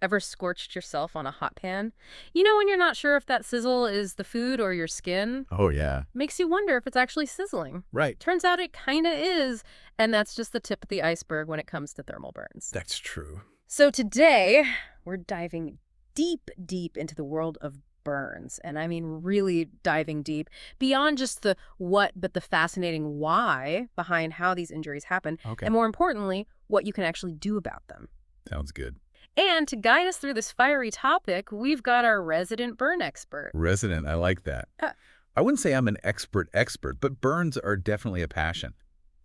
Ever scorched yourself on a hot pan? You know when you're not sure if that sizzle is the food or your skin? Oh, yeah. Makes you wonder if it's actually sizzling. Right. Turns out it kind of is, and that's just the tip of the iceberg when it comes to thermal burns. That's true. So today, we're diving deep, deep into the world of burns. And I mean really diving deep, beyond just the what, but the fascinating why behind how these injuries happen, Okay. and more importantly, what you can actually do about them. Sounds good. And to guide us through this fiery topic, we've got our resident burn expert. Resident, I like that. Uh. I wouldn't say I'm an expert, but burns are definitely a passion.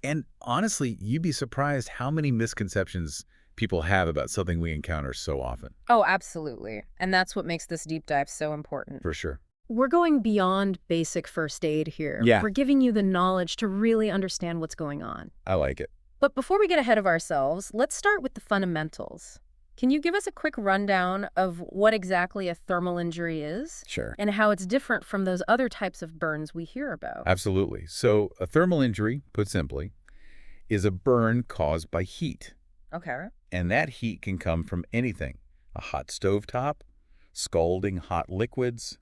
And honestly, you'd be surprised how many misconceptions people have about something we encounter so often. Oh, absolutely. And that's what makes this deep dive so important. For sure. We're going beyond basic first aid here. Yeah. We're giving you the knowledge to really understand what's going on. I like it. But before we get ahead of ourselves, let's start with the fundamentals. Can you give us a quick rundown of what exactly a thermal injury is? Sure. And how it's different from those other types of burns we hear about? Absolutely. So a thermal injury, put simply, is a burn caused by heat. Okay. And that heat can come from anything. A hot stovetop, scalding hot liquids,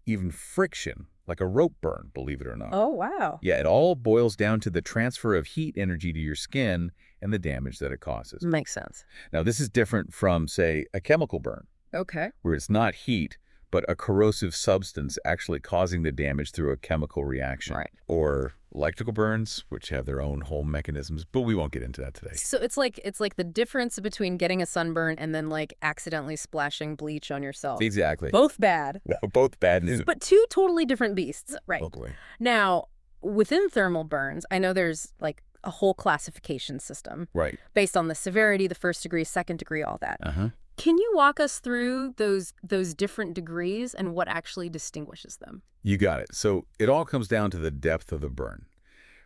even friction, like a rope burn, believe it or not. Oh, wow. Yeah, it all boils down to the transfer of heat energy to your skin and the damage that it causes. Makes sense. Now, this is different from, say, a chemical burn, Okay. where it's not heat, but a corrosive substance actually causing the damage through a chemical reaction. Right. Or electrical burns, which have their own whole mechanisms, but we won't get into that today. So it's like the difference between getting a sunburn and then like accidentally splashing bleach on yourself. Exactly. Both bad. Both bad news. But two totally different beasts. Right. Totally. Now, within thermal burns, I know there's like a whole classification system Right. based on the severity, the first degree, second degree, all that. Uh-huh. Can you walk us through those different degrees and what actually distinguishes them? You got it. So it all comes down to the depth of the burn.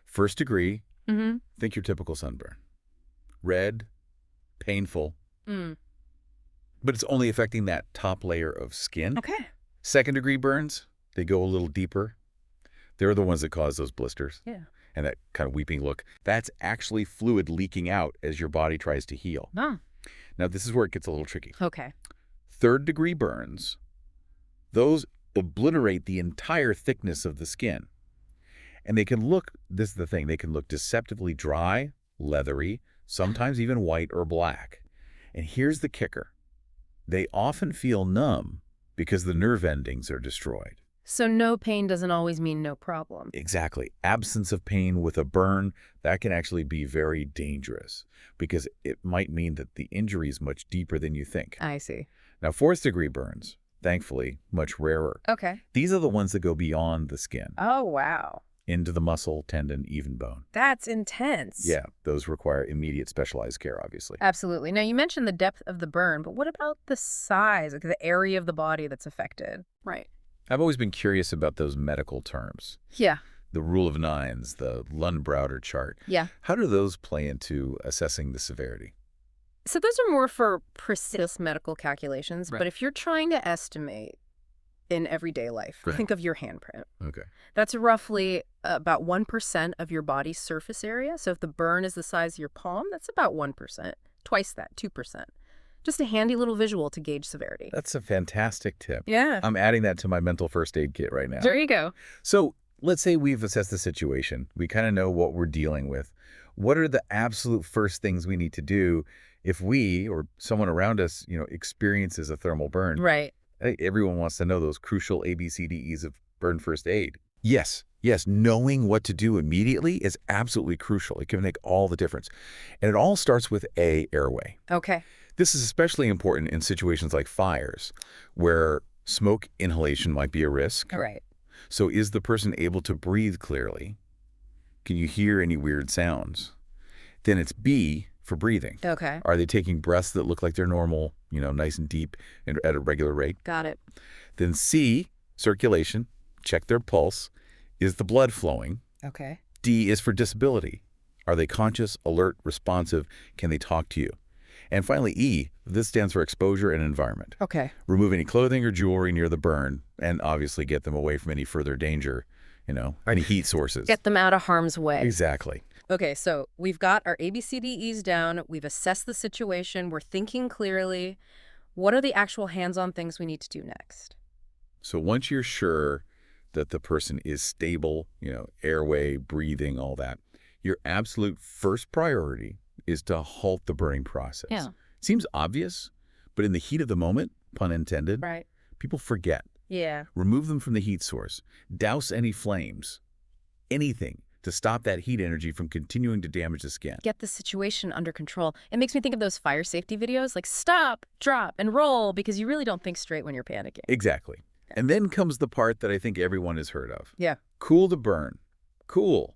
First degree, Mm-hmm. think your typical sunburn. Red, painful, but it's only affecting that top layer of skin. Okay. Second degree burns, they go a little deeper. They're the ones that cause those blisters. Yeah. And that kind of weeping look. That's actually fluid leaking out as your body tries to heal. Oh. Now, this is where it gets a little tricky. Okay. Third degree burns, those obliterate the entire thickness of the skin. And they can look, this is the thing, they can look deceptively dry, leathery, sometimes even white or black. And here's the kicker. They often feel numb because the nerve endings are destroyed. So no pain doesn't always mean no problem. Exactly. Absence of pain with a burn, that can actually be very dangerous because it might mean that the injury is much deeper than you think. I see. Now, fourth degree burns, thankfully, much rarer. Okay. These are the ones that go beyond the skin, Oh, wow. into the muscle, tendon, even bone. That's intense. Yeah, those require immediate specialized care, obviously. Absolutely. Now, you mentioned the depth of the burn, but what about the size, like the area of the body that's affected? Right. I've always been curious about those medical terms. Yeah. The rule of nines, the Lund-Browder chart. Yeah. How do those play into assessing the severity? So those are more for precise medical calculations, Right. but if you're trying to estimate in everyday life, Right. think of your handprint. Okay. That's roughly about 1% of your body's surface area. So if the burn is the size of your palm, that's about 1%. Twice that, 2%. Just a handy little visual to gauge severity. That's a fantastic tip. Yeah. I'm adding that to my mental first aid kit right now. There you go. So let's say we've assessed the situation. We kind of know what we're dealing with. What are the absolute first things we need to do if we or someone around us, experiences a thermal burn? Right. I think everyone wants to know those crucial ABCDEs of burn first aid. Yes, knowing what to do immediately is absolutely crucial. It can make all the difference. And it all starts with airway. Okay. This is especially important in situations like fires, where smoke inhalation might be a risk. All right. So is the person able to breathe clearly? Can you hear any weird sounds? Then it's B for breathing. Okay. Are they taking breaths that look like they're normal, nice and deep and at a regular rate? Got it. Then C, circulation. Check their pulse. Is the blood flowing? Okay. D is for disability. Are they conscious, alert, responsive? Can they talk to you? And finally, E, this stands for exposure and environment. Okay. Remove any clothing or jewelry near the burn and obviously get them away from any further danger, any heat sources. Get them out of harm's way. Exactly. Okay, so we've got our ABCDEs down. We've assessed the situation. We're thinking clearly. What are the actual hands-on things we need to do next? So once you're sure that the person is stable, airway, breathing, all that, your absolute first priority is to halt the burning process. Yeah. Seems obvious, but in the heat of the moment, pun intended, Right. people forget. Yeah. Remove them from the heat source. Douse any flames. Anything to stop that heat energy from continuing to damage the skin. Get the situation under control. It makes me think of those fire safety videos, like stop, drop, and roll, because you really don't think straight when you're panicking. Exactly. And then comes the part that I think everyone has heard of. Yeah. Cool the burn. Cool.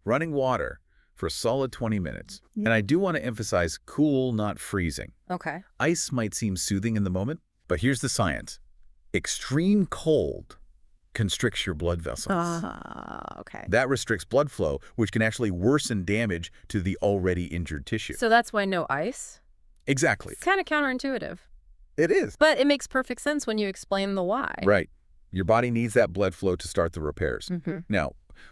Running water for a solid 20 minutes. And I do want to emphasize cool, not freezing. Okay. Ice might seem soothing in the moment, but here's the science. Extreme cold constricts your blood vessels. Okay. That restricts blood flow, which can actually worsen damage to the already injured tissue. So that's why no ice? Exactly. It's kind of counterintuitive. It is. But it makes perfect sense when you explain the why. Right. Your body needs that blood flow to start the repairs. Mm-hmm. Now,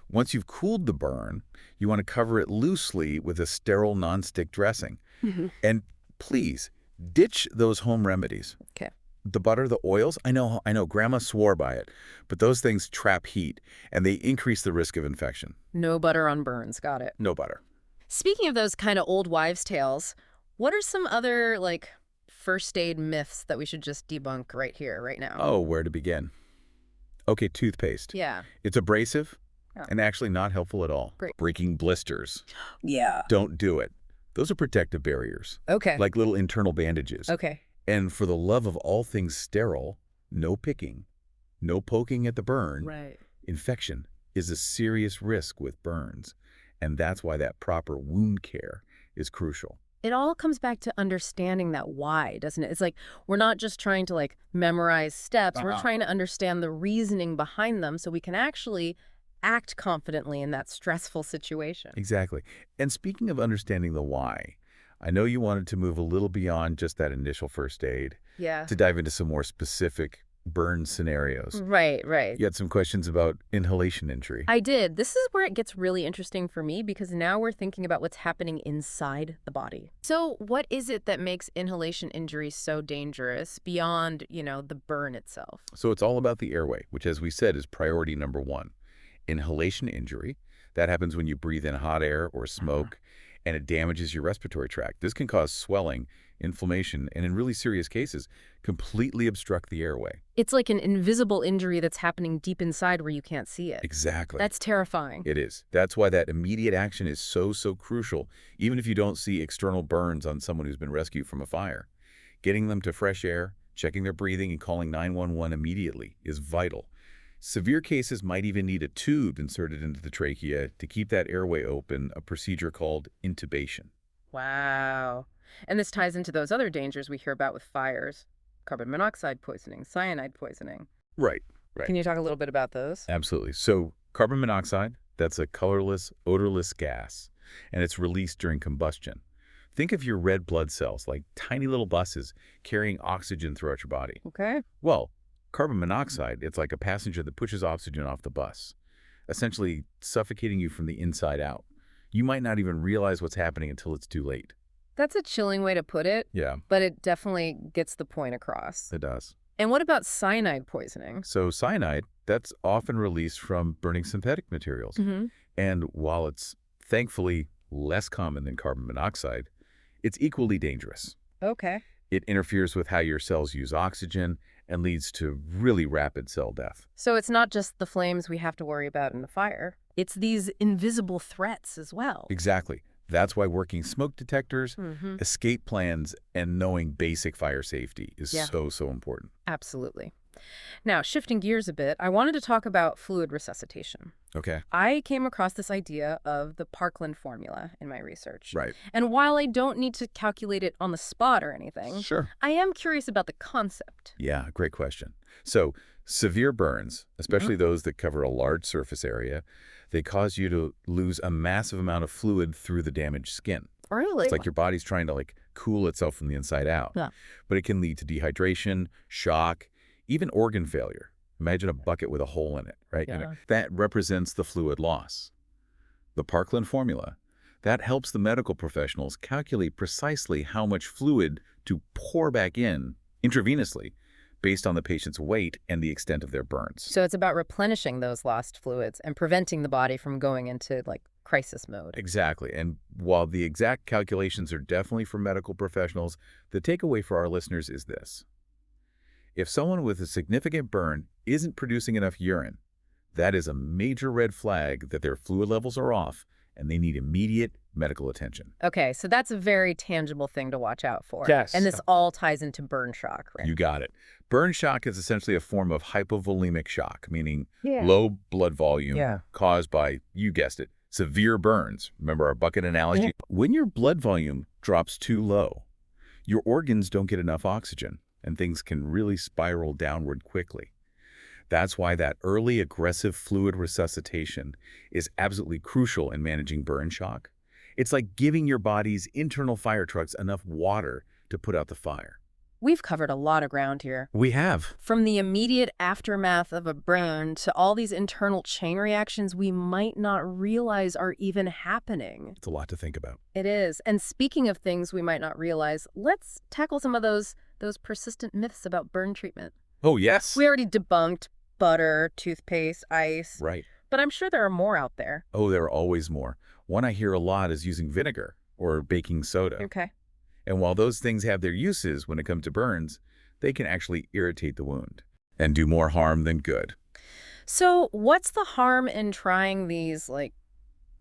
once you've cooled the burn, you want to cover it loosely with a sterile nonstick dressing. Mm-hmm. And please, ditch those home remedies. Okay. The butter, the oils, I know, Grandma swore by it, but those things trap heat, and they increase the risk of infection. No butter on burns. Got it. No butter. Speaking of those kind of old wives' tales, what are some other, first aid myths that we should just debunk right here, right now? Oh, where to begin? Okay, toothpaste. Yeah. It's abrasive Yeah. and actually not helpful at all. Great. Breaking blisters. Yeah. Don't do it. Those are protective barriers, Okay. like little internal bandages. Okay. And for the love of all things sterile, no picking, no poking at the burn. Right. Infection is a serious risk with burns, and that's why that proper wound care is crucial. It all comes back to understanding that why, doesn't it? It's like we're not just trying to memorize steps. We're trying to understand the reasoning behind them so we can actually act confidently in that stressful situation. Exactly. And speaking of understanding the why, I know you wanted to move a little beyond just that initial first aid Yeah. to dive into some more specific burn scenarios. Right, right. You had some questions about inhalation injury. I did. This is where it gets really interesting for me because now we're thinking about what's happening inside the body. So what is it that makes inhalation injury so dangerous beyond, the burn itself? So it's all about the airway, which, as we said, is priority number one. Inhalation injury, that happens when you breathe in hot air or smoke, and it damages your respiratory tract. This can cause swelling, inflammation, and in really serious cases, completely obstruct the airway. It's like an invisible injury that's happening deep inside where you can't see it. Exactly. That's terrifying. It is. That's why that immediate action is so crucial, even if you don't see external burns on someone who's been rescued from a fire. Getting them to fresh air, checking their breathing, and calling 911 immediately is vital. Severe cases might even need a tube inserted into the trachea to keep that airway open, a procedure called intubation. Wow. And this ties into those other dangers we hear about with fires. Carbon monoxide poisoning, cyanide poisoning. Right. Can you talk a little bit about those? Absolutely. So carbon monoxide, that's a colorless, odorless gas, and it's released during combustion. Think of your red blood cells like tiny little buses carrying oxygen throughout your body. Okay. Well, carbon monoxide, it's like a passenger that pushes oxygen off the bus, essentially suffocating you from the inside out. You might not even realize what's happening until it's too late. That's a chilling way to put it, Yeah, but it definitely gets the point across. it does. And what about cyanide poisoning? So cyanide, that's often released from burning synthetic materials. Mm-hmm. And while it's thankfully less common than carbon monoxide, it's equally dangerous. Okay. It interferes with how your cells use oxygen and leads to really rapid cell death. So it's not just the flames we have to worry about in the fire. It's these invisible threats as well. Exactly. That's why working smoke detectors, Mm-hmm. escape plans, and knowing basic fire safety is Yeah. so important. Absolutely. Now, shifting gears a bit, I wanted to talk about fluid resuscitation. Okay. I came across this idea of the Parkland formula in my research. Right. And while I don't need to calculate it on the spot or anything, Sure. I am curious about the concept. Yeah, great question. So severe burns, especially those that cover a large surface area, they cause you to lose a massive amount of fluid through the damaged skin. Really? It's like your body's trying to cool itself from the inside out. Yeah. But it can lead to dehydration, shock, even organ failure. Imagine a bucket with a hole in it, right? Yeah. That represents the fluid loss. The Parkland formula, that helps the medical professionals calculate precisely how much fluid to pour back in intravenously based on the patient's weight and the extent of their burns. So it's about replenishing those lost fluids and preventing the body from going into, like, crisis mode. Exactly. And while the exact calculations are definitely for medical professionals, the takeaway for our listeners is this. If someone with a significant burn isn't producing enough urine, that is a major red flag that their fluid levels are off and they need immediate medical attention. Okay, so that's a very tangible thing to watch out for. Yes. And this all ties into burn shock, right? You got it. Burn shock is essentially a form of hypovolemic shock, meaning Yeah. low blood volume Yeah. caused by, you guessed it, severe burns. Remember our bucket analogy? Yeah. When your blood volume drops too low, your organs don't get enough oxygen, and things can really spiral downward quickly. That's why that early aggressive fluid resuscitation is absolutely crucial in managing burn shock. It's like giving your body's internal fire trucks enough water to put out the fire. We've covered a lot of ground here. We have. From the immediate aftermath of a burn to all these internal chain reactions we might not realize are even happening. It's a lot to think about. It is. And speaking of things we might not realize, let's tackle some of those persistent myths about burn treatment. Oh, yes. We already debunked butter, toothpaste, ice. Right. But I'm sure there are more out there. Oh, there are always more. One I hear a lot is using vinegar or baking soda. Okay. And while those things have their uses when it comes to burns, they can actually irritate the wound and do more harm than good. So what's the harm in trying these, like,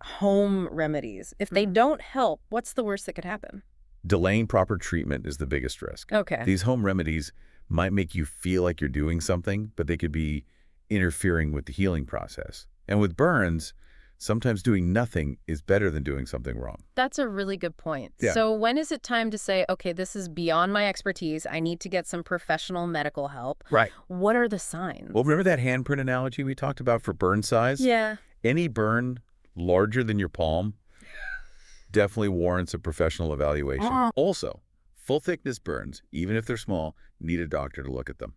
home remedies? If they don't help, what's the worst that could happen? Delaying proper treatment is the biggest risk. Okay. These home remedies might make you feel like you're doing something, but they could be interfering with the healing process. And with burns, sometimes doing nothing is better than doing something wrong. That's a really good point. Yeah. So when is it time to say, okay, this is beyond my expertise. I need to get some professional medical help. Right. What are the signs? Well, remember that handprint analogy we talked about for burn size? Yeah. Any burn larger than your palm definitely warrants a professional evaluation. Also, full-thickness burns, even if they're small, need a doctor to look at them.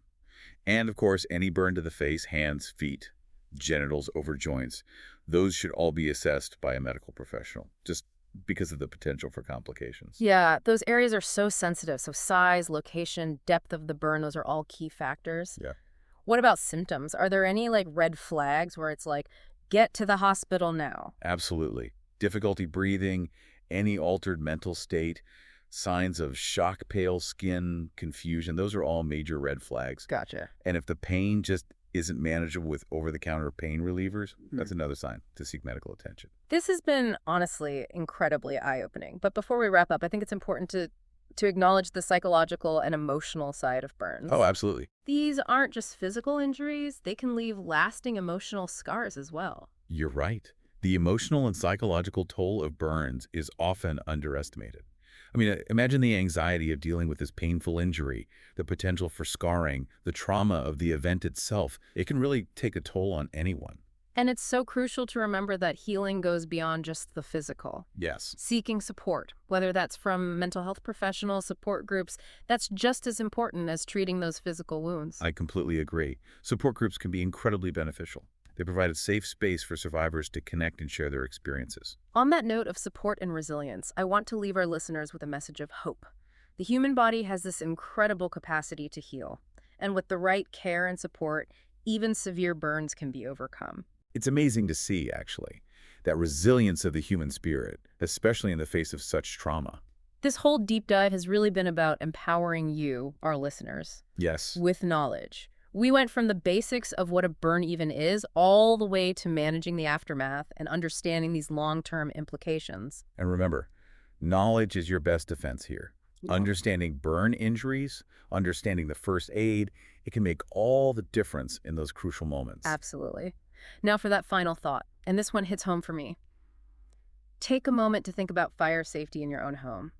And, of course, any burn to the face, hands, feet, genitals, over joints, those should all be assessed by a medical professional, just because of the potential for complications. Yeah, those areas are so sensitive. So size, location, depth of the burn, those are all key factors. Yeah. What about symptoms? Are there any, like, red flags where it's like, get to the hospital now? Absolutely. Difficulty breathing, any altered mental state, signs of shock, pale skin, confusion, those are all major red flags. Gotcha. And if the pain just isn't manageable with over-the-counter pain relievers, that's another sign to seek medical attention. This has been, honestly, incredibly eye-opening. But before we wrap up, I think it's important to acknowledge the psychological and emotional side of burns. Oh, absolutely. These aren't just physical injuries. They can leave lasting emotional scars as well. You're right. The emotional and psychological toll of burns is often underestimated. I mean, imagine the anxiety of dealing with this painful injury, the potential for scarring, the trauma of the event itself. It can really take a toll on anyone. And it's so crucial to remember that healing goes beyond just the physical. Yes. Seeking support, whether that's from mental health professionals, support groups, that's just as important as treating those physical wounds. I completely agree. Support groups can be incredibly beneficial. They provide a safe space for survivors to connect and share their experiences. On that note of support and resilience, I want to leave our listeners with a message of hope. The human body has this incredible capacity to heal, and with the right care and support, even severe burns can be overcome. It's amazing to see, actually, that resilience of the human spirit, especially in the face of such trauma. This whole deep dive has really been about empowering you, our listeners, Yes. with knowledge. We went from the basics of what a burn even is all the way to managing the aftermath and understanding these long-term implications. And remember, knowledge is your best defense here. Yeah. Understanding burn injuries, understanding the first aid, it can make all the difference in those crucial moments. Absolutely. Now for that final thought, and this one hits home for me. Take a moment to think about fire safety in your own home.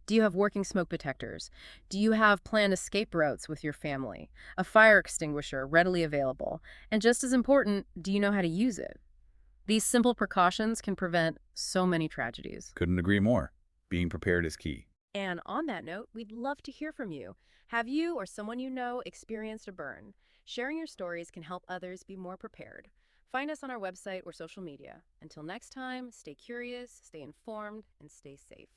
Do you have working smoke detectors? Do you have planned escape routes with your family? A fire extinguisher readily available? And just as important, do you know how to use it? These simple precautions can prevent so many tragedies. Couldn't agree more. Being prepared is key. And on that note, we'd love to hear from you. Have you or someone you know experienced a burn? Sharing your stories can help others be more prepared. Find us on our website or social media. Until next time, stay curious, stay informed, and stay safe.